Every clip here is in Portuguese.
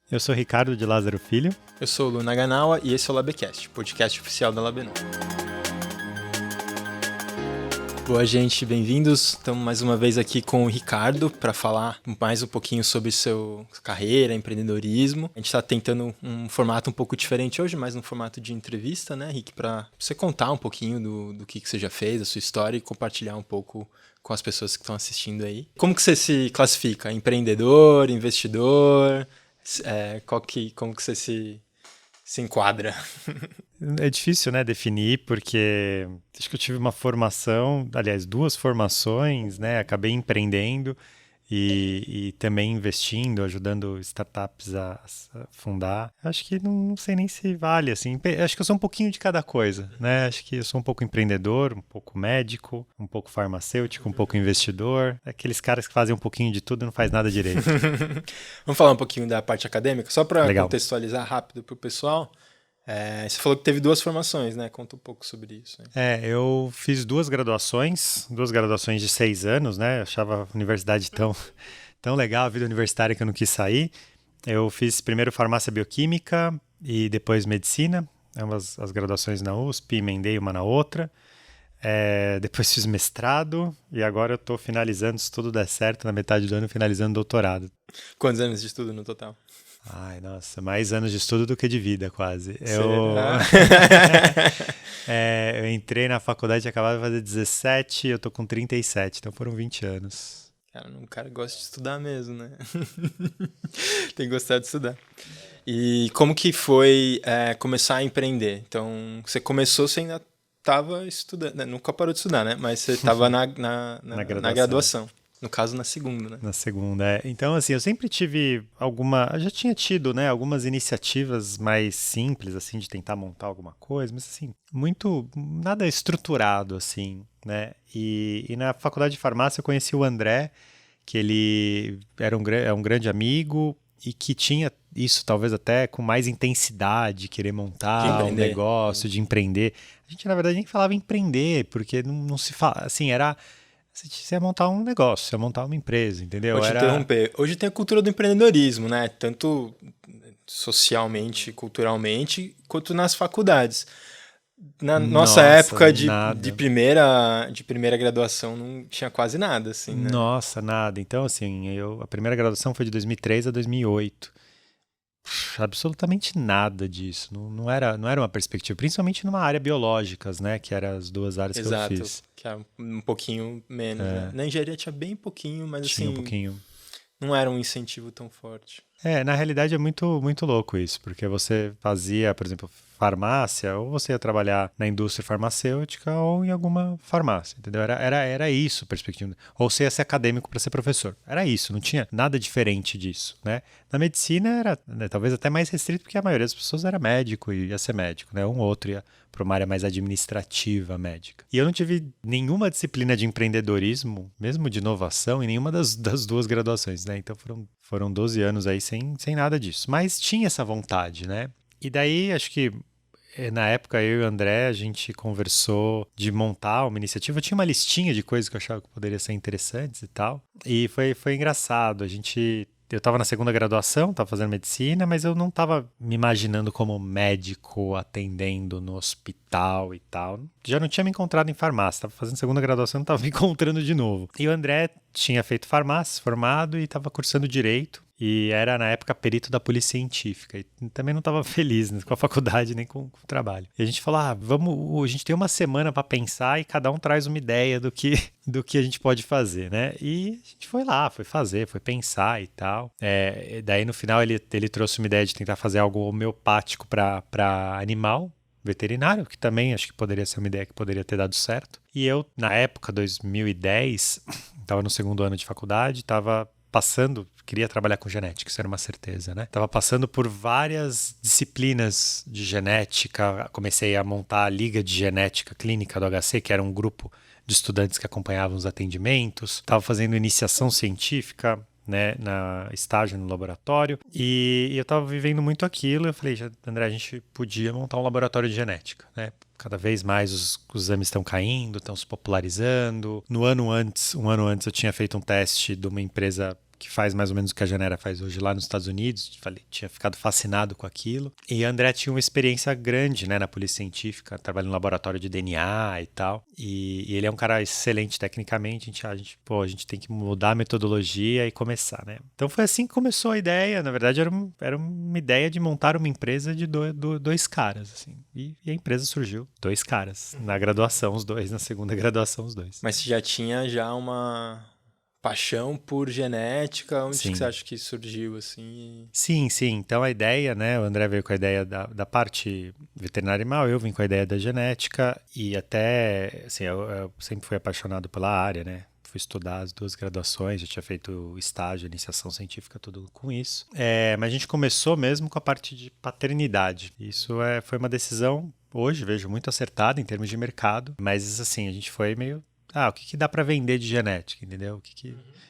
Eu sou Ricardo de Lázaro Filho. Eu sou o Lu Naganawa e esse é o Labcast, podcast oficial da Labenô. Boa, gente, bem-vindos. Estamos mais uma vez aqui com o Ricardo para falar mais um pouquinho sobre sua carreira, empreendedorismo. A gente está tentando um formato um pouco diferente hoje, mais no formato de entrevista, né, Rick? Para você contar um pouquinho do que você já fez, da sua história e compartilhar um pouco com as pessoas que estão assistindo aí. Como que você se classifica? Empreendedor, investidor? Como que você se enquadra? É difícil, né, definir, porque acho que eu tive uma formação, aliás, duas formações, né, acabei empreendendo e também investindo, ajudando startups a fundar. Acho que não sei nem se vale, assim, acho que eu sou um pouquinho de cada coisa, né, acho que eu sou um pouco empreendedor, um pouco médico, um pouco farmacêutico, um pouco investidor, aqueles caras que fazem um pouquinho de tudo e não faz nada direito. Vamos falar um pouquinho da parte acadêmica, só para Legal. Contextualizar rápido para o pessoal. Você falou que teve duas formações, né? Conta um pouco sobre isso. Hein? Eu fiz duas graduações de 6 anos, né? Eu achava a universidade tão legal, a vida universitária, que eu não quis sair. Eu fiz primeiro farmácia bioquímica e depois medicina, ambas as graduações na USP, emendei uma na outra. Depois fiz mestrado e agora eu estou finalizando, se tudo der certo, na metade do ano, finalizando doutorado. Quantos anos de estudo no total? Ai, nossa, mais anos de estudo do que de vida, quase. Eu entrei na faculdade, acabava de fazer 17, eu tô com 37, então foram 20 anos. Cara, um cara gosta de estudar mesmo, né? Tem que gostar de estudar. E como que foi começar a empreender? Então, você começou, você ainda estava estudando, né? Nunca parou de estudar, né? Mas você estava na graduação. No caso, na segunda, né? Na segunda, Então, assim, eu sempre tive eu já tinha tido, né, algumas iniciativas mais simples, assim, de tentar montar alguma coisa, mas, assim, nada estruturado, assim, né? E na faculdade de farmácia eu conheci o André, que ele é um grande amigo e que tinha isso talvez até com mais intensidade, querer montar um negócio, de empreender. A gente, na verdade, nem falava empreender, porque não se fala, assim, você ia montar um negócio, você ia montar uma empresa, entendeu? Vou te interromper. Hoje tem a cultura do empreendedorismo, né? Tanto socialmente, culturalmente, quanto nas faculdades. Na nossa época de primeira graduação não tinha quase nada, assim, né? Nossa, nada. Então, assim, a primeira graduação foi de 2003 a 2008. Absolutamente nada disso. Não era uma perspectiva, principalmente numa área biológicas, né? Que eram as duas áreas que eu fiz. Exato, que era um pouquinho menos, né? Na engenharia tinha bem pouquinho, mas tinha assim, um pouquinho. Não era um incentivo tão forte. Na realidade é muito, muito louco isso, porque você fazia, por exemplo, farmácia, ou você ia trabalhar na indústria farmacêutica ou em alguma farmácia, entendeu? Era isso a perspectiva. Ou você ia ser acadêmico para ser professor. Era isso, não tinha nada diferente disso, né? Na medicina era, né, talvez até mais restrito, porque a maioria das pessoas era médico e ia ser médico, né? Um ou outro ia para uma área mais administrativa médica. E eu não tive nenhuma disciplina de empreendedorismo, mesmo de inovação, em nenhuma das duas graduações, né? Então foram 12 anos aí sem nada disso. Mas tinha essa vontade, né? E daí, acho que na época eu e o André, a gente conversou de montar uma iniciativa. Eu tinha uma listinha de coisas que eu achava que poderiam ser interessantes e tal. E foi engraçado. Eu estava na segunda graduação, estava fazendo medicina, mas eu não estava me imaginando como médico atendendo no hospital e tal. Já não tinha me encontrado em farmácia, estava fazendo segunda graduação, estava me encontrando de novo. E o André tinha feito farmácia, formado, e estava cursando direito. E era, na época, perito da polícia científica. E também não estava feliz, né, com a faculdade nem com o trabalho. E a gente falou, a gente tem uma semana para pensar e cada um traz uma ideia do que a gente pode fazer, né? E a gente foi lá, foi pensar e tal. Daí, no final, ele trouxe uma ideia de tentar fazer algo homeopático para animal, veterinário, que também acho que poderia ser uma ideia que poderia ter dado certo. E eu, na época, 2010, estava no segundo ano de faculdade, queria trabalhar com genética, isso era uma certeza, né? Estava passando por várias disciplinas de genética, comecei a montar a Liga de Genética Clínica do HC, que era um grupo de estudantes que acompanhavam os atendimentos, estava fazendo iniciação científica, né, na estágio no laboratório, e eu estava vivendo muito aquilo. Eu falei, André, a gente podia montar um laboratório de genética, né? Cada vez mais os exames estão caindo, estão se popularizando. Um ano antes eu tinha feito um teste de uma empresa que faz mais ou menos o que a Genera faz hoje lá nos Estados Unidos, tinha ficado fascinado com aquilo. E o André tinha uma experiência grande, né, na polícia científica, trabalhando no laboratório de DNA e tal. E ele é um cara excelente tecnicamente, a gente tem que mudar a metodologia e começar, né? Então foi assim que começou a ideia. Na verdade, era uma ideia de montar uma empresa de dois caras, assim. E a empresa surgiu, 2 caras. Na graduação, os 2, na segunda graduação, os 2. Mas você já tinha uma paixão por genética? Onde que você acha que surgiu, assim? Sim. Então a ideia, né? O André veio com a ideia da parte veterinária animal, eu vim com a ideia da genética e até, assim, eu sempre fui apaixonado pela área, né? Fui estudar as 2 graduações, já tinha feito estágio, iniciação científica, tudo com isso. Mas a gente começou mesmo com a parte de paternidade. Isso foi uma decisão, hoje vejo muito acertada em termos de mercado, mas assim, a gente foi meio... o que dá para vender de genética, entendeu?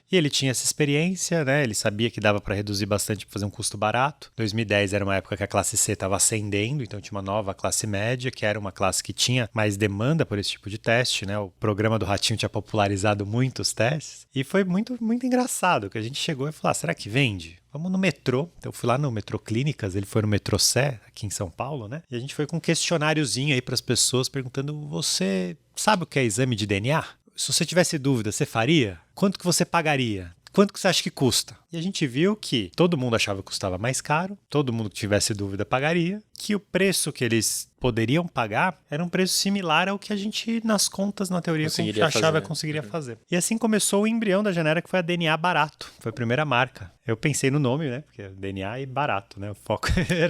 E ele tinha essa experiência, né? Ele sabia que dava para reduzir bastante para fazer um custo barato. 2010 era uma época que a classe C estava ascendendo, então tinha uma nova classe média, que era uma classe que tinha mais demanda por esse tipo de teste, né? O programa do Ratinho tinha popularizado muito os testes. E foi muito, muito engraçado, que a gente chegou e falou, será que vende? Vamos no metrô. Então eu fui lá no Metrô Clínicas, ele foi no Metrô Sé, aqui em São Paulo, né? E a gente foi com um questionáriozinho aí para as pessoas perguntando, você sabe o que é exame de DNA? Se você tivesse dúvida, você faria? Quanto que você pagaria? Quanto que você acha que custa? E a gente viu que todo mundo achava que custava mais caro, todo mundo que tivesse dúvida pagaria, que o preço que eles poderiam pagar era um preço similar ao que a gente, nas contas, na teoria, achava que conseguiria fazer. E assim começou o embrião da Genera, que foi a DNA Barato. Foi a primeira marca. Eu pensei no nome, né? Porque DNA e barato, né? O foco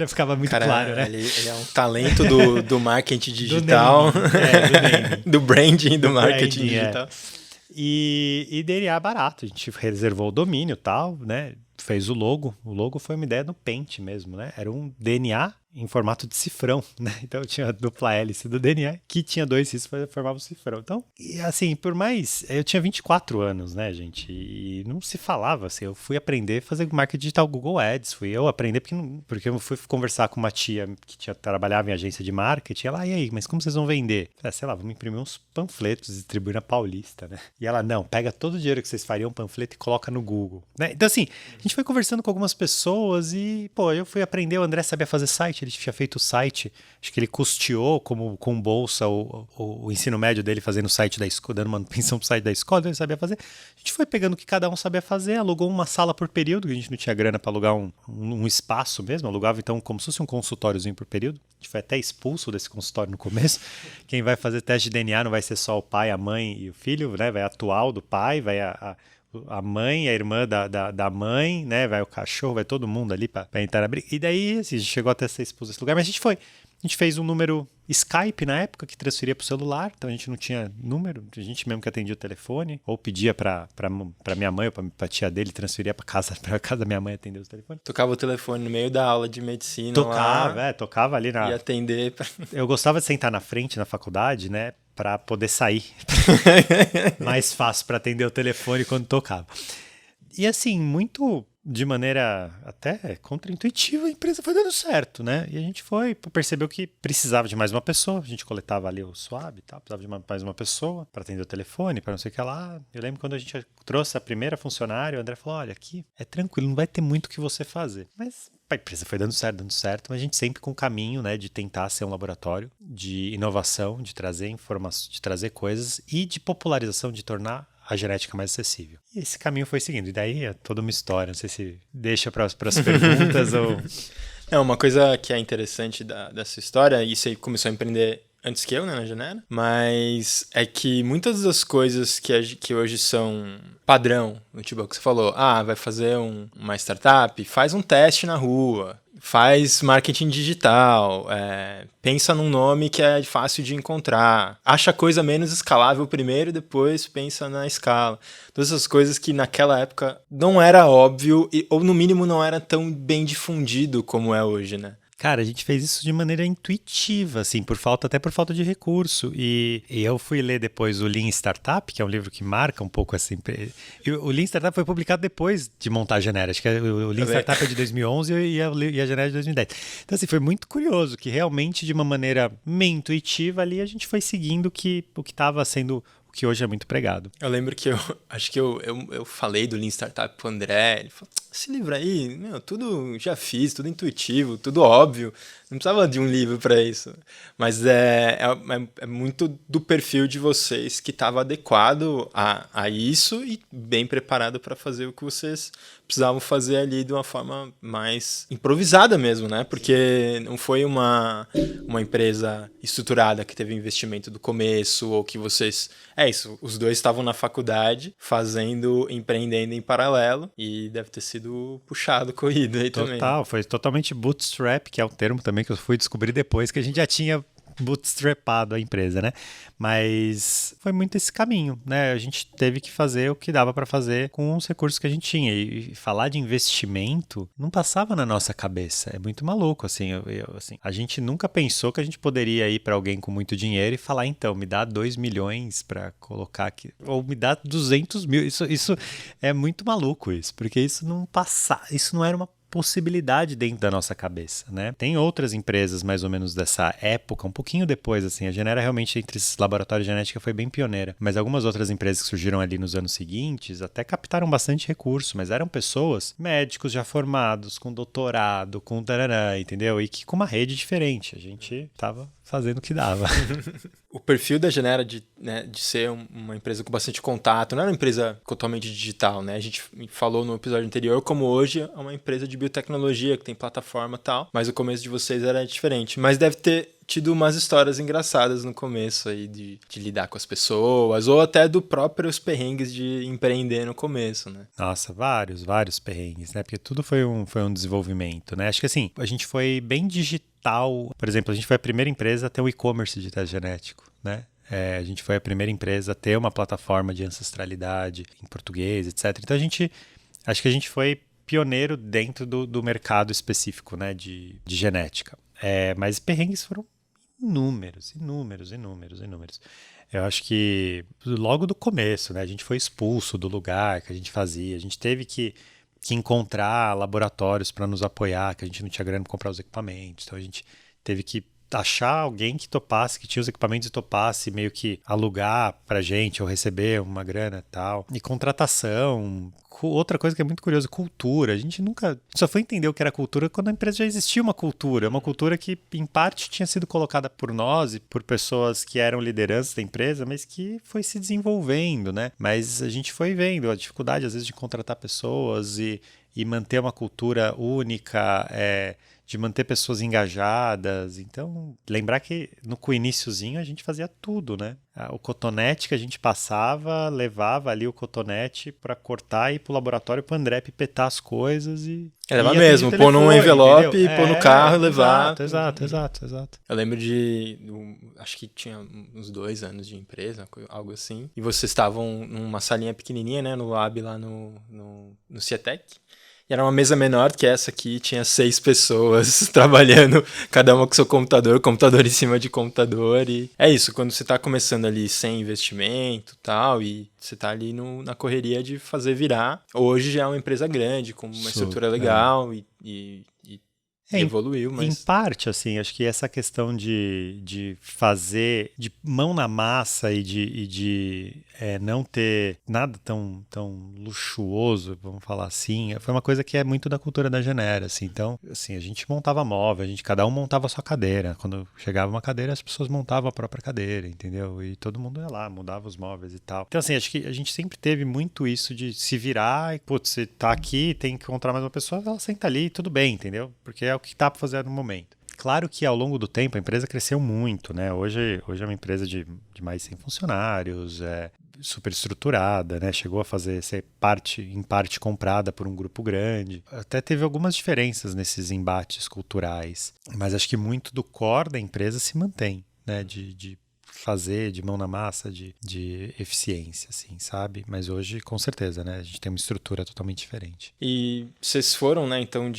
ficava muito claro, né? Ele é um talento do marketing digital, do naming. Do branding, do marketing digital. E DNA barato, a gente reservou o domínio e tal, né? Fez o logo. O logo foi uma ideia no Paint mesmo, né? Era um DNA em formato de cifrão, né? Então tinha a dupla hélice do DNA, que tinha 2 riscos, formava um cifrão. Então, assim, por mais... Eu tinha 24 anos, né, gente? E não se falava, assim, eu fui aprender a fazer marketing digital Google Ads, fui eu aprender porque eu fui conversar com uma tia que trabalhava em agência de marketing, ela, e aí, mas como vocês vão vender? Eu falei, sei lá, vamos imprimir uns panfletos e distribuir na Paulista, né? E ela, não, pega todo o dinheiro que vocês fariam um panfleto e coloca no Google, né? Então, assim, a gente foi conversando com algumas pessoas e, eu fui aprender, o André sabia fazer site, ele tinha feito o site, acho que ele custeou com bolsa o ensino médio dele fazendo o site da escola, dando manutenção pro site da escola, ele sabia fazer. A gente foi pegando o que cada um sabia fazer, alugou uma sala por período, que a gente não tinha grana para alugar um espaço mesmo, alugava então como se fosse um consultóriozinho por período. A gente foi até expulso desse consultório no começo. Quem vai fazer teste de DNA não vai ser só o pai, a mãe e o filho, né? Vai a atual do pai, vai a mãe, a irmã da mãe, né? Vai o cachorro, vai todo mundo ali pra entrar na briga. E daí, assim, a gente chegou até ser expulso desse lugar, mas a gente fez um número Skype na época que transferia pro celular, então a gente não tinha número, a gente mesmo que atendia o telefone, ou pedia pra minha mãe ou pra tia dele, transferia pra casa da minha mãe atender o telefone. Tocava o telefone no meio da aula de medicina tocava ali e atender. Eu gostava de sentar na frente na faculdade, né? Para poder sair. Mais fácil para atender o telefone quando tocava. E assim, muito de maneira até contraintuitiva, a empresa foi dando certo, né? E a gente percebeu que precisava de mais uma pessoa. A gente coletava ali o SWAB e tal, precisava de mais uma pessoa para atender o telefone, para não sei o que lá. Eu lembro quando a gente trouxe a primeira funcionária, o André falou, olha, aqui é tranquilo, não vai ter muito o que você fazer. Mas a empresa foi dando certo, mas a gente sempre com o caminho, né, de tentar ser um laboratório de inovação, de trazer informações, de trazer coisas e de popularização, de tornar a genética mais acessível. E esse caminho foi seguindo. E daí é toda uma história. Não sei se deixa para as perguntas ou... É, uma coisa que é interessante dessa história, e você começou a empreender antes que eu, né, na Genera, mas é que muitas das coisas que hoje são padrão, tipo o que você falou, vai fazer uma startup, faz um teste na rua, faz marketing digital, pensa num nome que é fácil de encontrar, acha a coisa menos escalável primeiro, depois pensa na escala. Todas essas coisas que naquela época não era óbvio, ou no mínimo não era tão bem difundido como é hoje, né? Cara, a gente fez isso de maneira intuitiva, assim, até por falta de recurso. E eu fui ler depois o Lean Startup, que é um livro que marca um pouco essa empresa. E o Lean Startup foi publicado depois de montar a Genera. Acho que o Lean Startup é de 2011 e a Genera é de 2010. Então, assim, foi muito curioso que realmente, de uma maneira meio intuitiva ali, a gente foi seguindo o que estava sendo... que hoje é muito pregado. Eu lembro que acho que eu falei do Lean Startup pro André, ele falou, esse livro aí, meu, tudo já fiz, tudo intuitivo, tudo óbvio, não precisava de um livro para isso. Mas é muito do perfil de vocês que estava adequado a isso e bem preparado para fazer o que vocês precisavam fazer ali de uma forma mais improvisada mesmo, né? Porque não foi uma empresa estruturada que teve investimento do começo ou que vocês... É isso, os dois estavam na faculdade empreendendo em paralelo e deve ter sido puxado, corrido aí também. Total, foi totalmente bootstrap, que é um termo também que eu fui descobrir depois que a gente já tinha bootstrapado a empresa, né? Mas foi muito esse caminho, né? A gente teve que fazer o que dava para fazer com os recursos que a gente tinha. E falar de investimento não passava na nossa cabeça. É muito maluco, assim. Assim, a gente nunca pensou que a gente poderia ir para alguém com muito dinheiro e falar, então, me dá 2 milhões para colocar aqui, ou me dá 200 mil. Isso é muito maluco, porque isso não era uma possibilidade dentro da nossa cabeça, né? Tem outras empresas mais ou menos dessa época, um pouquinho depois, assim, a Genera realmente entre esses laboratórios de genética foi bem pioneira, mas algumas outras empresas que surgiram ali nos anos seguintes até captaram bastante recurso, mas eram pessoas, médicos já formados, com doutorado, com tarará, entendeu? E que com uma rede diferente, a gente tava fazendo o que dava. O perfil da Genera de ser uma empresa com bastante contato, não era uma empresa totalmente digital, né? A gente falou no episódio anterior como hoje é uma empresa de biotecnologia que tem plataforma e tal, mas o começo de vocês era diferente. Mas deve ter tido umas histórias engraçadas no começo aí de lidar com as pessoas, ou até do próprios perrengues de empreender no começo, né? Nossa, vários perrengues, né? Porque tudo foi um desenvolvimento, né? Acho que assim, a gente foi bem digital. Por exemplo, a gente foi a primeira empresa a ter um e-commerce de teste genético, né? A gente foi a primeira empresa a ter uma plataforma de ancestralidade em português, etc. Então acho que a gente foi pioneiro dentro do mercado específico, né, de genética. Mas perrengues foram inúmeros. Eu acho que logo do começo, né, a gente foi expulso do lugar que a gente fazia, a gente teve que encontrar laboratórios para nos apoiar, que a gente não tinha grana para comprar os equipamentos, então a gente teve que achar alguém que topasse, que tinha os equipamentos e topasse meio que alugar pra gente ou receber uma grana e tal. E contratação, outra coisa que é muito curiosa, cultura. A gente só foi entender o que era cultura quando a empresa já existia uma cultura que em parte tinha sido colocada por nós e por pessoas que eram lideranças da empresa, mas que foi se desenvolvendo, né? Mas a gente foi vendo a dificuldade às vezes de contratar pessoas e manter uma cultura única, de manter pessoas engajadas. Então, lembrar que com o iniciozinho a gente fazia tudo, né? O cotonete que a gente passava, levava ali o cotonete para cortar e ir pro laboratório pro André pipetar as coisas e... Levar mesmo, pôr num envelope, pôr no carro e levar. Exato. Eu lembro acho que tinha uns 2 anos de empresa, algo assim. E vocês estavam numa salinha pequenininha, né? No lab lá no Cietec. E era uma mesa menor que essa aqui, tinha 6 pessoas trabalhando, cada uma com seu computador em cima de computador. E é isso, quando você está começando ali sem investimento e tal, e você está ali na correria de fazer virar. Hoje já é uma empresa grande, com uma estrutura legal e evoluiu, mas... Em parte, assim, acho que essa questão de fazer, de mão na massa e de não ter nada tão luxuoso, vamos falar assim, foi uma coisa que é muito da cultura da Genera, assim. Então, assim, a gente montava móvel, cada um montava a sua cadeira. Quando chegava uma cadeira, as pessoas montavam a própria cadeira, entendeu? E todo mundo ia lá, mudava os móveis e tal. Então, assim, acho que a gente sempre teve muito isso de se virar e, putz, você tá aqui, tem que encontrar mais uma pessoa, ela senta ali, tudo bem, entendeu? Porque é o que dá para fazer no momento. Claro que ao longo do tempo a empresa cresceu muito, né? Hoje é uma empresa de mais de 100 funcionários, super estruturada, né? Chegou a ser em parte comprada por um grupo grande. Até teve algumas diferenças nesses embates culturais, mas acho que muito do core da empresa se mantém, né? De fazer de mão na massa, de eficiência, assim, sabe? Mas hoje, com certeza, né? A gente tem uma estrutura totalmente diferente. E vocês foram, né, então,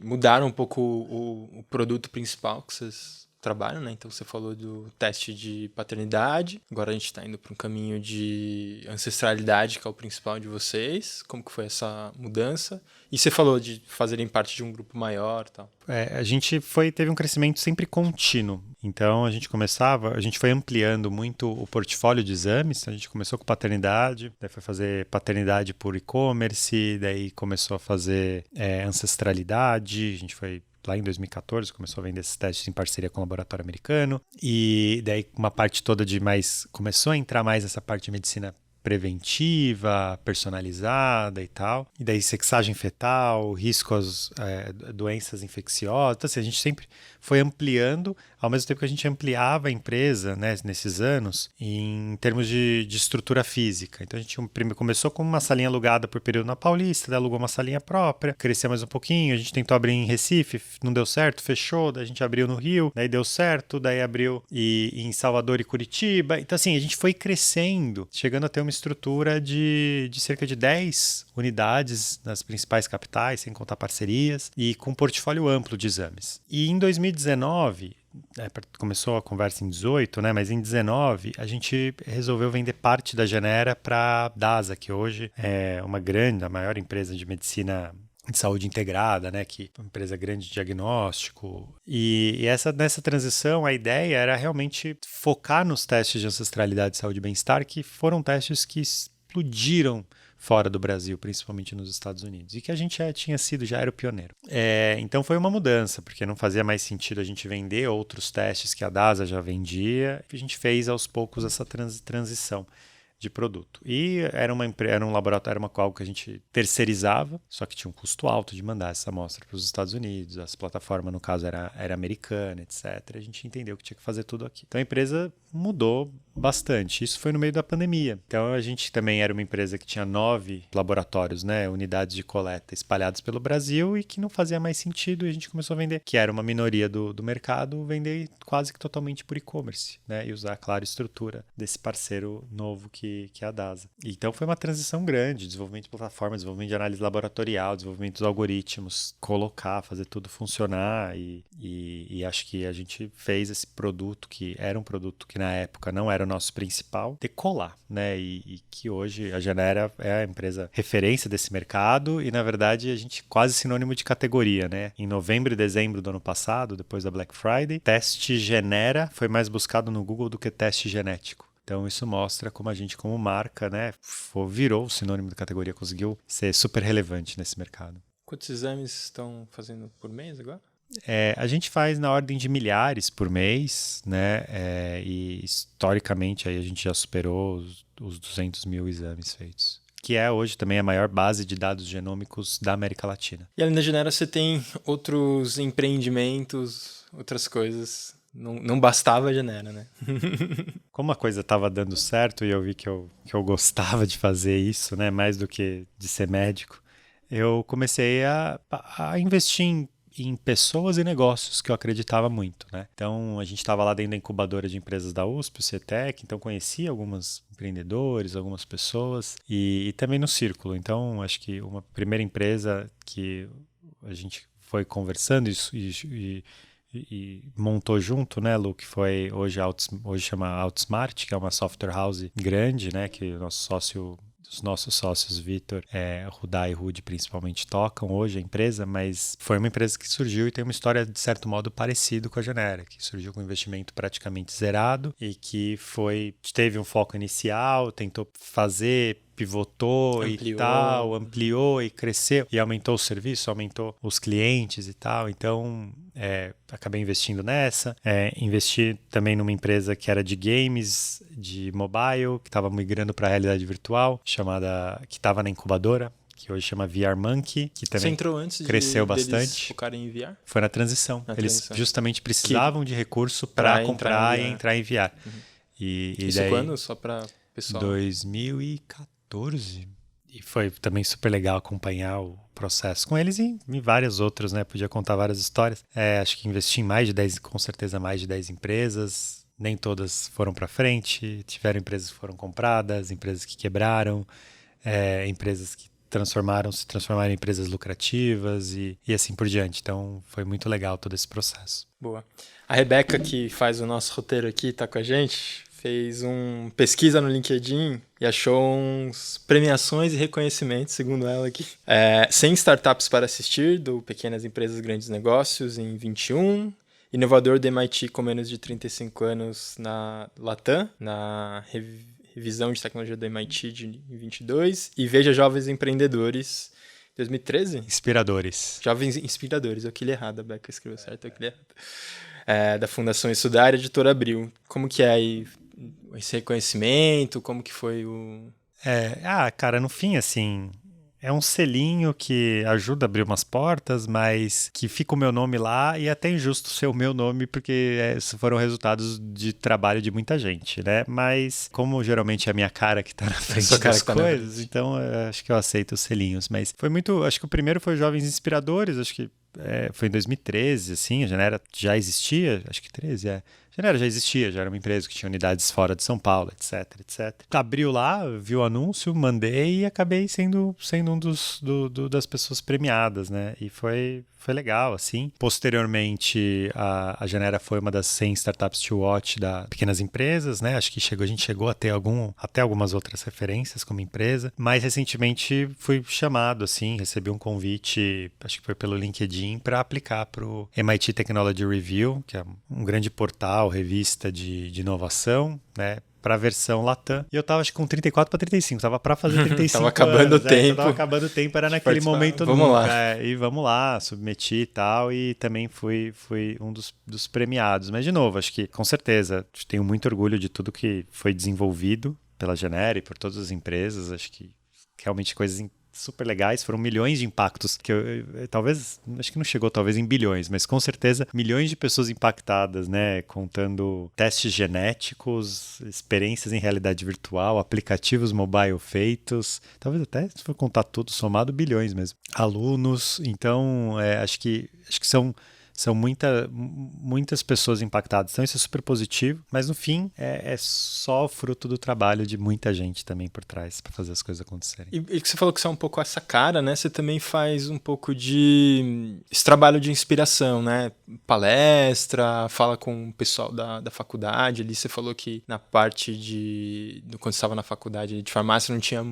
mudaram um pouco o produto principal que vocês trabalham, né? Então você falou do teste de paternidade, agora a gente está indo para um caminho de ancestralidade, que é o principal de vocês. Como que foi essa mudança? E você falou de fazerem parte de um grupo maior e tal. A gente teve um crescimento sempre contínuo. Então a gente foi ampliando muito o portfólio de exames. A gente começou com paternidade, daí foi fazer paternidade por e-commerce, daí começou a fazer ancestralidade. A gente foi lá em 2014, começou a vender esses testes em parceria com o laboratório americano. E daí uma parte toda começou a entrar mais essa parte de medicina preventiva, personalizada e tal. E daí sexagem fetal, risco às doenças infecciosas. Então, assim, a gente sempre foi ampliando, ao mesmo tempo que a gente ampliava a empresa, né, nesses anos, em termos de estrutura física. Então a gente começou com uma salinha alugada por período na Paulista, daí alugou uma salinha própria, cresceu mais um pouquinho, a gente tentou abrir em Recife, não deu certo, fechou, daí a gente abriu no Rio, daí deu certo, daí abriu em Salvador e Curitiba. Então assim, a gente foi crescendo, chegando a ter uma estrutura de cerca de 10 unidades nas principais capitais, sem contar parcerias, e com um portfólio amplo de exames. E em 2019, começou a conversa em 18, né? Mas em 19 a gente resolveu vender parte da Genera para a DASA, que hoje é a maior empresa de medicina de saúde integrada, né? Que é uma empresa grande de diagnóstico. E nessa transição, a ideia era realmente focar nos testes de ancestralidade, saúde e bem-estar, que foram testes que explodiram fora do Brasil, principalmente nos Estados Unidos, e que a gente já era o pioneiro. Então foi uma mudança, porque não fazia mais sentido a gente vender outros testes que a DASA já vendia, e a gente fez aos poucos essa transição de produto. E era um laboratório, algo que a gente terceirizava, só que tinha um custo alto de mandar essa amostra para os Estados Unidos, as plataformas, no caso, era americana, etc. A gente entendeu que tinha que fazer tudo aqui. Então a empresa mudou bastante. Isso foi no meio da pandemia. Então a gente também era uma empresa que tinha 9 laboratórios, né, unidades de coleta espalhadas pelo Brasil e que não fazia mais sentido, e a gente começou a vender, que era uma minoria do mercado, vender quase que totalmente por e-commerce, né, e usar, claro, a estrutura desse parceiro novo que é a DASA. Então foi uma transição grande, desenvolvimento de plataforma, desenvolvimento de análise laboratorial, desenvolvimento dos algoritmos, fazer tudo funcionar, e acho que a gente fez esse produto, que era um produto que na época não era o nosso principal, decolar, né? E que hoje a Genera é a empresa referência desse mercado, e na verdade a gente quase sinônimo de categoria, né? Em novembro e dezembro do ano passado, depois da Black Friday, teste Genera foi mais buscado no Google do que teste genético. Então isso mostra como a gente, como marca, né, virou o sinônimo da categoria, conseguiu ser super relevante nesse mercado. Quantos exames estão fazendo por mês agora? A gente faz na ordem de milhares por mês, né? E historicamente aí a gente já superou os 200 mil exames feitos, que é hoje também a maior base de dados genômicos da América Latina. E além da Genera, você tem outros empreendimentos, outras coisas. Não bastava a Genera, né? Como a coisa estava dando certo e eu vi que eu gostava de fazer isso, né? Mais do que de ser médico, eu comecei a investir em pessoas e negócios que eu acreditava muito, né? Então, a gente estava lá dentro da incubadora de empresas da USP, o CETEC, então conhecia alguns empreendedores, algumas pessoas, e também no Círculo. Então, acho que uma primeira empresa que a gente foi conversando e montou junto, né, Lu, que foi hoje chama Outsmart, que é uma software house grande, né, que os nossos sócios, Vitor, Rudá e Rude, principalmente tocam hoje a empresa, mas foi uma empresa que surgiu e tem uma história, de certo modo, parecido com a Genera, que surgiu com um investimento praticamente zerado e que teve um foco inicial, tentou fazer, pivotou e tal, ampliou e cresceu e aumentou o serviço, aumentou os clientes e tal. Então, acabei investindo nessa. Investi também numa empresa que era de games, de mobile, que estava migrando para a realidade virtual, que estava na incubadora, que hoje chama VR Monkey, que também cresceu bastante. Focarem em VR? Foi na transição. Eles justamente precisavam de recurso para comprar e entrar em VR. Uhum. Isso daí, quando? Só para pessoal? 2014. E foi também super legal acompanhar o processo com eles e em vários outros, né? Podia contar várias histórias. Acho que investi em com certeza mais de 10 empresas. Nem todas foram para frente. Tiveram empresas que foram compradas, empresas que quebraram, empresas que se transformaram em empresas lucrativas e assim por diante. Então, foi muito legal todo esse processo. Boa. A Rebeca, que faz o nosso roteiro aqui, tá com a gente, fez uma pesquisa no LinkedIn e achou uns premiações e reconhecimentos, segundo ela aqui. 100 startups para assistir, do Pequenas Empresas Grandes Negócios, em 21. Inovador do MIT com menos de 35 anos na Latam, na revisão de tecnologia do MIT de 22. E Veja Jovens Empreendedores, 2013? Inspiradores. Jovens Inspiradores, eu que li errado, a Beca escreveu certo, eu que li errado. Da Fundação Estudar, Editora Abril. Como que é aí esse reconhecimento? Como que foi o... Cara, no fim, assim, é um selinho que ajuda a abrir umas portas, mas que fica o meu nome lá e é até injusto ser o meu nome, porque foram resultados de trabalho de muita gente, né? Mas como geralmente é a minha cara que tá na frente das coisas, então acho que eu aceito os selinhos. Mas foi muito... Acho que o primeiro foi Jovens Inspiradores, acho que foi em 2013, assim, a Genera já existia, acho que 13, A Genera já existia, já era uma empresa que tinha unidades fora de São Paulo, etc, etc. Abriu lá, viu o anúncio, mandei e acabei sendo um das pessoas premiadas, né? E foi legal, assim. Posteriormente, a Genera foi uma das 100 startups to watch da Pequenas Empresas, né? Acho que a gente chegou a ter até algumas outras referências como empresa. Mais recentemente, fui chamado, assim, recebi um convite, acho que foi pelo LinkedIn, para aplicar para o MIT Technology Review, que é um grande portal, revista de inovação, né? Para a versão Latam. E eu tava, acho que com 34 para 35. Tava para fazer 35 tava acabando anos. O tempo. Tava acabando o tempo, era naquele momento vamos nunca. Lá. E vamos lá, submeti e tal. E também fui um dos premiados. Mas, de novo, acho que, com certeza, tenho muito orgulho de tudo que foi desenvolvido pela Genera e por todas as empresas. Acho que realmente coisas super legais, foram milhões de impactos, que talvez, acho que não chegou talvez em bilhões, mas com certeza milhões de pessoas impactadas, né, contando testes genéticos, experiências em realidade virtual, aplicativos mobile feitos, talvez até, se for contar tudo somado, bilhões mesmo. Alunos, então, acho que são muitas pessoas impactadas. Então, isso é super positivo. Mas, no fim, é só fruto do trabalho de muita gente também por trás para fazer as coisas acontecerem. E que você falou que você é um pouco essa cara, né? Você também faz um pouco esse trabalho de inspiração, né? Palestra, fala com o pessoal da faculdade. Ali você falou que na parte quando você estava na faculdade de farmácia não tinha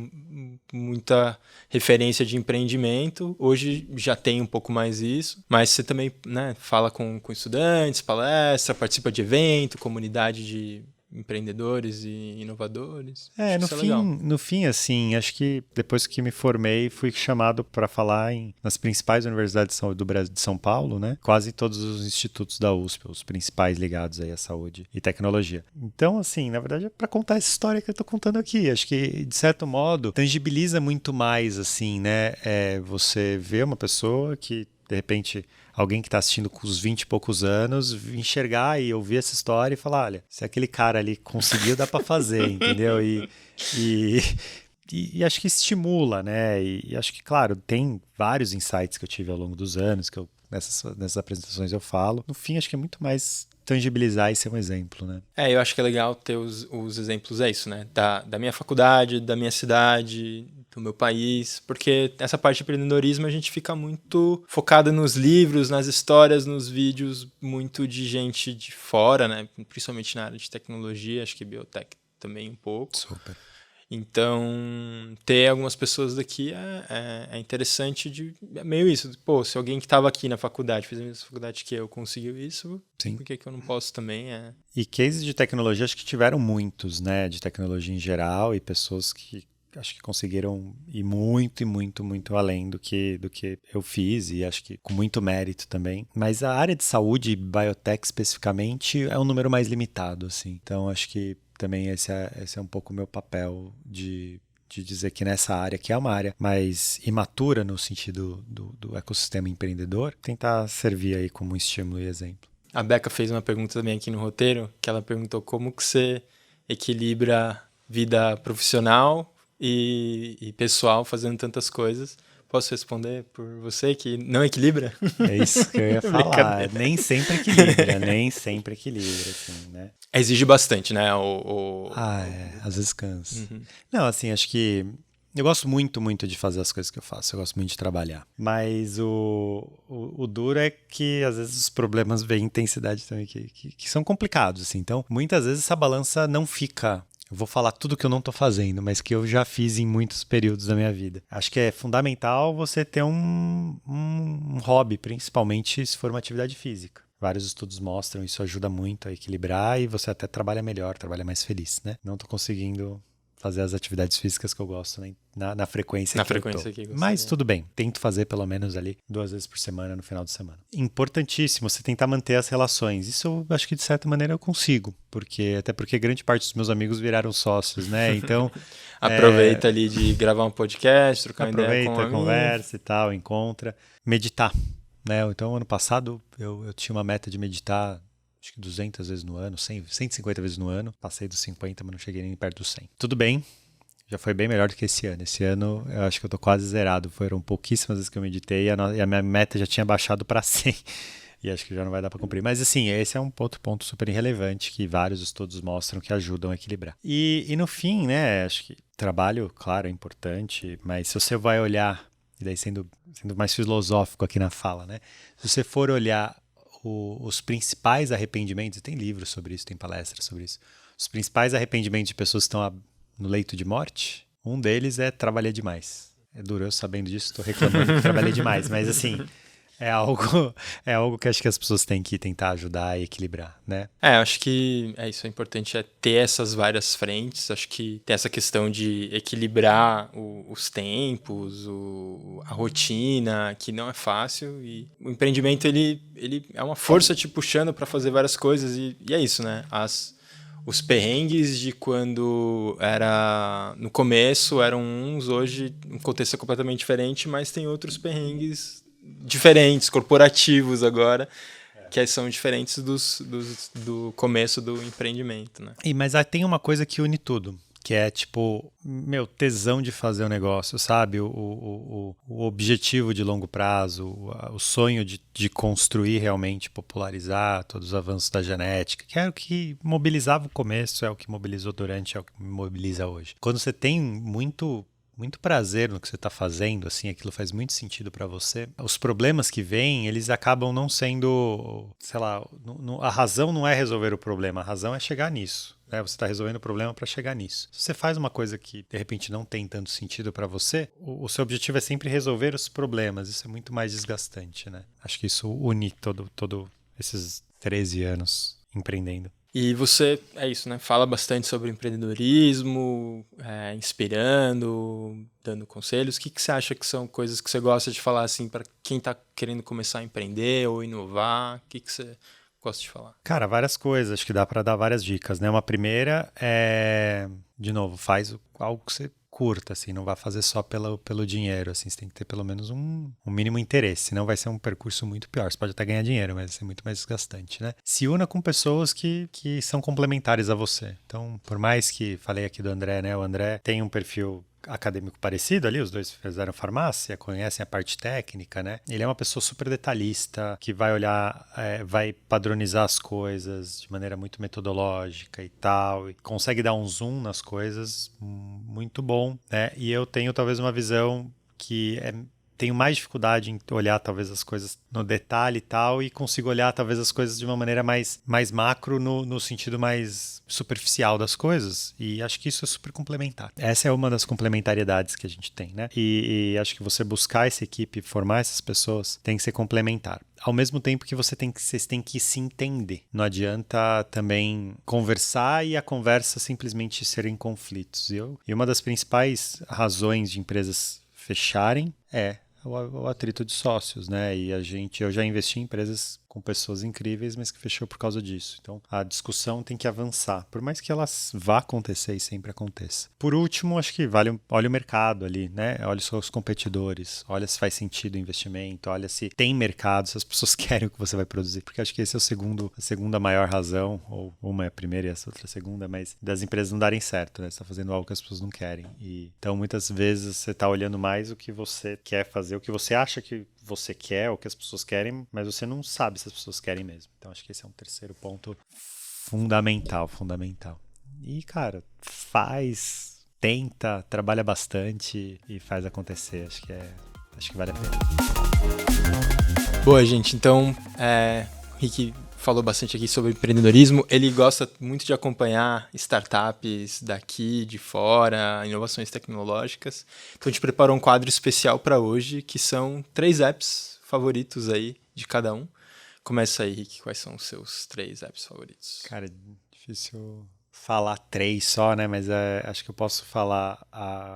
muita referência de empreendimento. Hoje já tem um pouco mais isso. Mas você também, né? Fala com estudantes, palestra, participa de evento, comunidade de empreendedores e inovadores. No fim, assim, acho que depois que me formei, fui chamado para falar nas principais universidades do Brasil, de São Paulo, né? Quase todos os institutos da USP, os principais ligados aí à saúde e tecnologia. Então, assim, na verdade é para contar essa história que eu tô contando aqui. Acho que, de certo modo, tangibiliza muito mais, assim, né? Você vê uma pessoa que, de repente, alguém que está assistindo com os 20 e poucos anos, enxergar e ouvir essa história e falar, olha, se aquele cara ali conseguiu, dá para fazer, entendeu? E acho que estimula, né? E acho que, claro, tem vários insights que eu tive ao longo dos anos, que nessas apresentações eu falo. No fim, acho que é muito mais tangibilizar e ser um exemplo, né? Eu acho que é legal ter os exemplos, isso, né? Da minha faculdade, da minha cidade, do meu país, porque essa parte de empreendedorismo a gente fica muito focado nos livros, nas histórias, nos vídeos, muito de gente de fora, né? Principalmente na área de tecnologia, acho que biotech também um pouco. Super. Então, ter algumas pessoas daqui é interessante, é meio isso. Pô, se alguém que estava aqui na faculdade, fez a mesma faculdade que eu, conseguiu isso, sim, por que eu não posso também? E cases de tecnologia, acho que tiveram muitos, né? De tecnologia em geral e pessoas que acho que conseguiram ir muito, muito, muito além do que eu fiz e acho que com muito mérito também. Mas a área de saúde e biotech especificamente é um número mais limitado, assim. Então, acho que também esse é um pouco o meu papel de dizer que nessa área, que é uma área mais imatura no sentido do ecossistema empreendedor, tentar servir aí como estímulo e exemplo. A Beca fez uma pergunta também aqui no roteiro, que ela perguntou como que você equilibra vida profissional e pessoal fazendo tantas coisas. Posso responder por você que não equilibra? É isso que eu ia falar. Nem sempre equilibra, assim, né? Exige bastante, né? Às vezes cansa. Uhum. Não, assim, acho que Eu gosto muito, muito de fazer as coisas que eu faço. Eu gosto muito de trabalhar. Mas o duro é que, às vezes, os problemas vêm em intensidade também, que são complicados, assim. Então, muitas vezes, essa balança não fica... Eu vou falar tudo que eu não tô fazendo, mas que eu já fiz em muitos períodos da minha vida. Acho que é fundamental você ter um hobby, principalmente se for uma atividade física. Vários estudos mostram, isso ajuda muito a equilibrar e você até trabalha melhor, trabalha mais feliz, né? Não tô conseguindo fazer as atividades físicas que eu gosto, né? Na frequência que eu tô. Mas tudo bem, tento fazer pelo menos ali 2 vezes por semana no final de semana. Importantíssimo você tentar manter as relações. Isso eu acho que de certa maneira eu consigo, até porque grande parte dos meus amigos viraram sócios, né? Então aproveita ali de gravar um podcast, trocar uma ideia com um amigo. Conversa e tal, encontra. Meditar, né? Então ano passado eu tinha uma meta de meditar acho que 200 vezes no ano, 150 vezes no ano. Passei dos 50, mas não cheguei nem perto dos 100. Tudo bem, já foi bem melhor do que esse ano. Esse ano eu acho que eu tô quase zerado. Foram pouquíssimas vezes que eu meditei e a minha meta já tinha baixado para 100. E acho que já não vai dar para cumprir. Mas assim, esse é um ponto super irrelevante que vários estudos mostram que ajudam a equilibrar. E no fim, né, acho que trabalho, claro, é importante, mas se você vai olhar, e daí sendo mais filosófico aqui na fala, né, se você for olhar os principais arrependimentos, tem livros sobre isso, tem palestras sobre isso, os principais arrependimentos de pessoas que estão no leito de morte, um deles é trabalhar demais. É duro eu sabendo disso, estou reclamando que trabalhei demais, mas assim, é algo que acho que as pessoas têm que tentar ajudar e equilibrar, né? Acho que isso é importante, ter essas várias frentes. Acho que tem essa questão de equilibrar os tempos, a rotina, que não é fácil. E o empreendimento, ele é uma força te puxando para fazer várias coisas. E é isso, né? Os perrengues de quando no começo eram uns, hoje o contexto é completamente diferente, mas tem outros perrengues diferentes, corporativos agora, que são diferentes do começo do empreendimento, né? Mas tem uma coisa que une tudo, que é tipo, tesão de fazer o negócio, sabe? O objetivo de longo prazo, o sonho de construir realmente, popularizar todos os avanços da genética, que era o que mobilizava o começo, é o que mobilizou durante, é o que mobiliza hoje. Quando você tem muito prazer no que você está fazendo, assim, aquilo faz muito sentido para você. Os problemas que vêm, eles acabam não sendo, sei lá, a razão não é resolver o problema, a razão é chegar nisso. Você está resolvendo o problema para chegar nisso. Se você faz uma coisa que de repente não tem tanto sentido para você, o seu objetivo é sempre resolver os problemas. Isso é muito mais desgastante, né? Acho que isso une todo esses 13 anos empreendendo. E você, isso, né? Fala bastante sobre empreendedorismo, inspirando, dando conselhos. O que você acha que são coisas que você gosta de falar assim para quem está querendo começar a empreender ou inovar? O que você gosta de falar? Cara, várias coisas. Acho que dá para dar várias dicas, né? Uma primeira é, de novo, faz algo que você curta, assim, não vai fazer só pelo dinheiro, assim, você tem que ter pelo menos um mínimo interesse, senão vai ser um percurso muito pior. Você pode até ganhar dinheiro, mas vai ser muito mais desgastante, né? Se una com pessoas que são complementares a você. Então, por mais que, falei aqui do André, né? O André tem um perfil acadêmico parecido ali, os dois fizeram farmácia, conhecem a parte técnica, né? Ele é uma pessoa super detalhista, que vai olhar, vai padronizar as coisas de maneira muito metodológica e tal, e consegue dar um zoom nas coisas muito bom, né? E eu tenho talvez uma visão que tenho mais dificuldade em olhar talvez as coisas no detalhe e tal, e consigo olhar talvez as coisas de uma maneira mais macro, no sentido mais superficial das coisas, e acho que isso é super complementar. Essa é uma das complementariedades que a gente tem, né? E acho que você buscar essa equipe, formar essas pessoas, tem que ser complementar. Ao mesmo tempo que vocês têm que se entender. Não adianta também conversar e a conversa simplesmente ser em conflitos. E uma das principais razões de empresas fecharem é o atrito de sócios, né? E eu já investi em empresas com pessoas incríveis, mas que fechou por causa disso. Então, a discussão tem que avançar, por mais que ela vá acontecer e sempre aconteça. Por último, acho que olha o mercado ali, né? Olha os seus competidores, olha se faz sentido o investimento, olha se tem mercado, se as pessoas querem o que você vai produzir, porque acho que esse é a segunda maior razão, ou uma é a primeira e essa outra é a segunda, mas das empresas não darem certo, né? Você está fazendo algo que as pessoas não querem. Então, muitas vezes, você está olhando mais o que você quer fazer, o que você acha que você quer, o que as pessoas querem, mas você não sabe se as pessoas querem mesmo. Então, acho que esse é um terceiro ponto fundamental. E, cara, faz tenta, trabalha bastante e faz acontecer. Acho que vale a pena. Boa, gente. Então, o Rick falou bastante aqui sobre empreendedorismo. Ele gosta muito de acompanhar startups daqui, de fora, inovações tecnológicas. Então, a gente preparou um quadro especial para hoje, que são 3 apps favoritos aí de cada um. Começa aí, Rick. Quais são os seus 3 apps favoritos? Cara, difícil falar 3 só, né? Mas acho que eu posso falar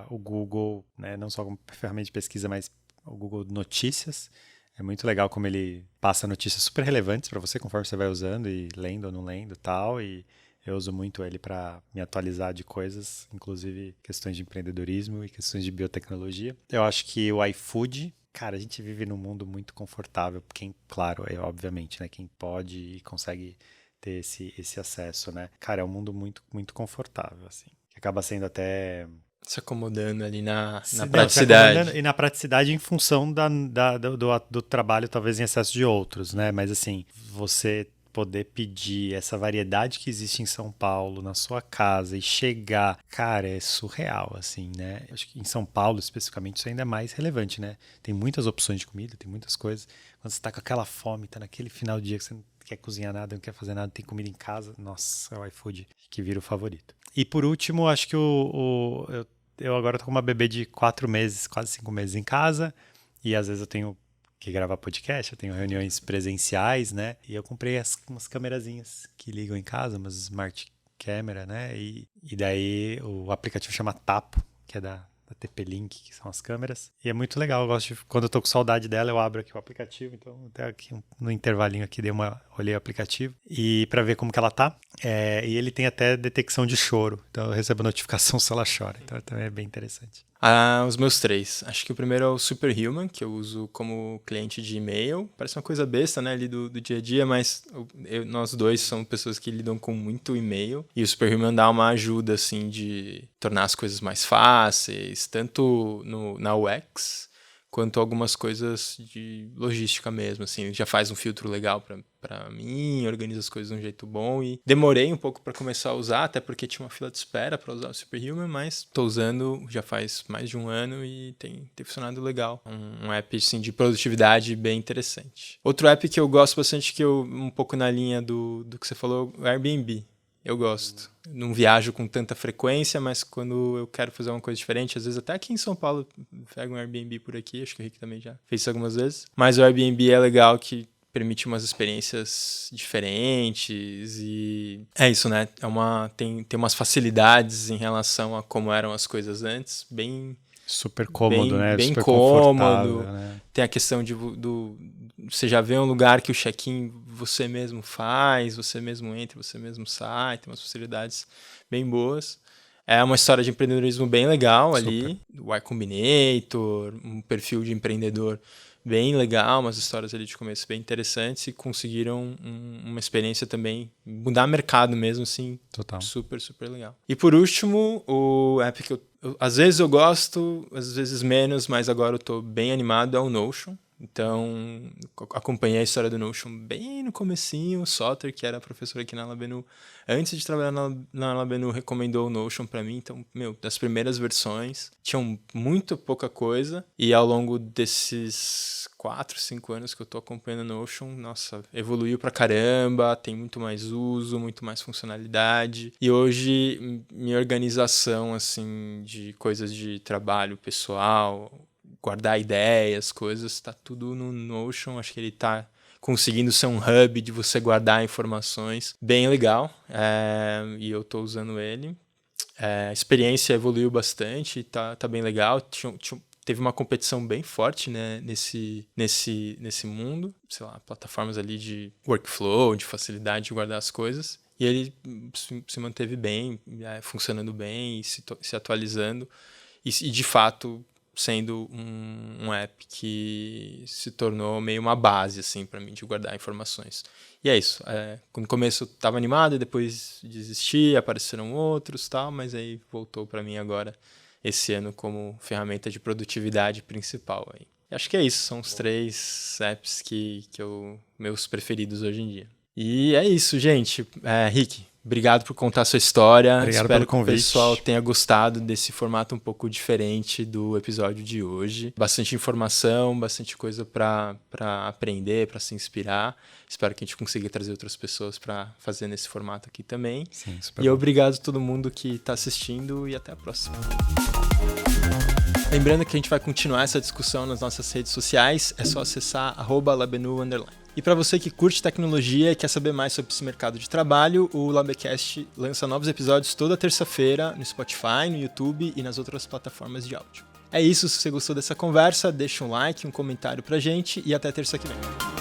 o Google, né? Não só como ferramenta de pesquisa, mas o Google Notícias. É muito legal como ele passa notícias super relevantes para você conforme você vai usando e lendo ou não lendo e tal. E eu uso muito ele para me atualizar de coisas, inclusive questões de empreendedorismo e questões de biotecnologia. Eu acho que o iFood, cara, a gente vive num mundo muito confortável. Claro, obviamente, né? Quem pode e consegue ter esse acesso, né? Cara, é um mundo muito, muito confortável, assim. Que acaba sendo até se acomodando ali na se praticidade. E na praticidade em função do trabalho, talvez em excesso de outros, né? Mas assim, você poder pedir essa variedade que existe em São Paulo, na sua casa e chegar, cara, é surreal, assim, né? Acho que em São Paulo, especificamente, isso ainda é mais relevante, né? Tem muitas opções de comida, tem muitas coisas. Quando você tá com aquela fome, tá naquele final do dia que você não quer cozinhar nada, não quer fazer nada, tem comida em casa, nossa, é o iFood que vira o favorito. E por último, acho que eu agora tô com uma bebê de 4 meses, quase 5 meses em casa, e às vezes eu tenho que gravar podcast, eu tenho reuniões presenciais, né? E eu comprei umas camerazinhas que ligam em casa, umas smart camera, né? E daí o aplicativo chama Tapo, que é da TP-Link, que são as câmeras. E é muito legal, eu gosto quando eu tô com saudade dela, eu abro aqui o aplicativo, então até aqui no intervalinho aqui olhei o aplicativo e para ver como que ela tá. E ele tem até detecção de choro, então eu recebo notificação se ela chora, então também é bem interessante. Os meus 3. Acho que o primeiro é o Superhuman, que eu uso como cliente de e-mail. Parece uma coisa besta, né, ali do dia a dia, mas nós dois somos pessoas que lidam com muito e-mail. E o Superhuman dá uma ajuda, assim, de tornar as coisas mais fáceis, tanto na UX, quanto algumas coisas de logística mesmo, assim. Já faz um filtro legal para mim, organiza as coisas de um jeito bom. E demorei um pouco para começar a usar, até porque tinha uma fila de espera para usar o Superhuman, mas tô usando já faz mais de um ano e tem funcionado legal. Um app assim, de produtividade bem interessante. Outro app que eu gosto bastante, que um pouco na linha do que você falou, é o Airbnb. Eu gosto. Não viajo com tanta frequência, mas quando eu quero fazer uma coisa diferente, às vezes até aqui em São Paulo, pego um Airbnb por aqui, acho que o Rick também já fez isso algumas vezes. Mas o Airbnb é legal que permite umas experiências diferentes e é isso, né? Tem umas facilidades em relação a como eram as coisas antes, bem super cômodo, né? Bem super cômodo. Né? Tem a questão você já vê um lugar que o check-in você mesmo faz, você mesmo entra, você mesmo sai, tem umas facilidades bem boas. É uma história de empreendedorismo bem legal ali, o Y Combinator, um perfil de empreendedor bem legal, umas histórias ali de começo bem interessantes e conseguiram uma experiência também, mudar mercado mesmo, assim, total. Super, super legal. E por último, o app que às vezes eu gosto, às vezes menos, mas agora eu tô bem animado, é o Notion. Então, acompanhei a história do Notion bem no comecinho. O Soter, que era professor aqui na Labenu, antes de trabalhar na Labenu, recomendou o Notion para mim. Então, das primeiras versões, tinham muito pouca coisa. E ao longo desses 4, 5 anos que eu tô acompanhando o Notion, nossa, evoluiu pra caramba, tem muito mais uso, muito mais funcionalidade. E hoje, minha organização, assim, de coisas de trabalho pessoal, guardar ideias, coisas, tá tudo no Notion. Acho que ele tá conseguindo ser um hub de você guardar informações bem legal, e eu tô usando ele. A experiência evoluiu bastante, tá bem legal. Teve uma competição bem forte, né, nesse mundo, sei lá, plataformas ali de workflow, de facilidade de guardar as coisas. E ele se manteve bem, funcionando bem, se atualizando. E de fato sendo um app que se tornou meio uma base assim para mim de guardar informações. E é isso. No começo eu estava animado, depois desisti, apareceram outros, tal, mas aí voltou para mim agora esse ano como ferramenta de produtividade principal aí. E acho que é isso. São os 3 apps que meus preferidos hoje em dia. E é isso, gente. Rick, Obrigado por contar a sua história. Obrigado Espero pelo convite. Que o pessoal tenha gostado desse formato um pouco diferente do episódio de hoje. Bastante informação, bastante coisa para aprender, para se inspirar. Espero que a gente consiga trazer outras pessoas para fazer nesse formato aqui também. Sim, super e bom. Obrigado a todo mundo que está assistindo e até a próxima. Lembrando que a gente vai continuar essa discussão nas nossas redes sociais. É só acessar @labenu_. E para você que curte tecnologia e quer saber mais sobre esse mercado de trabalho, o Labecast lança novos episódios toda terça-feira no Spotify, no YouTube e nas outras plataformas de áudio. É isso, se você gostou dessa conversa, deixa um like, um comentário pra gente e até terça que vem.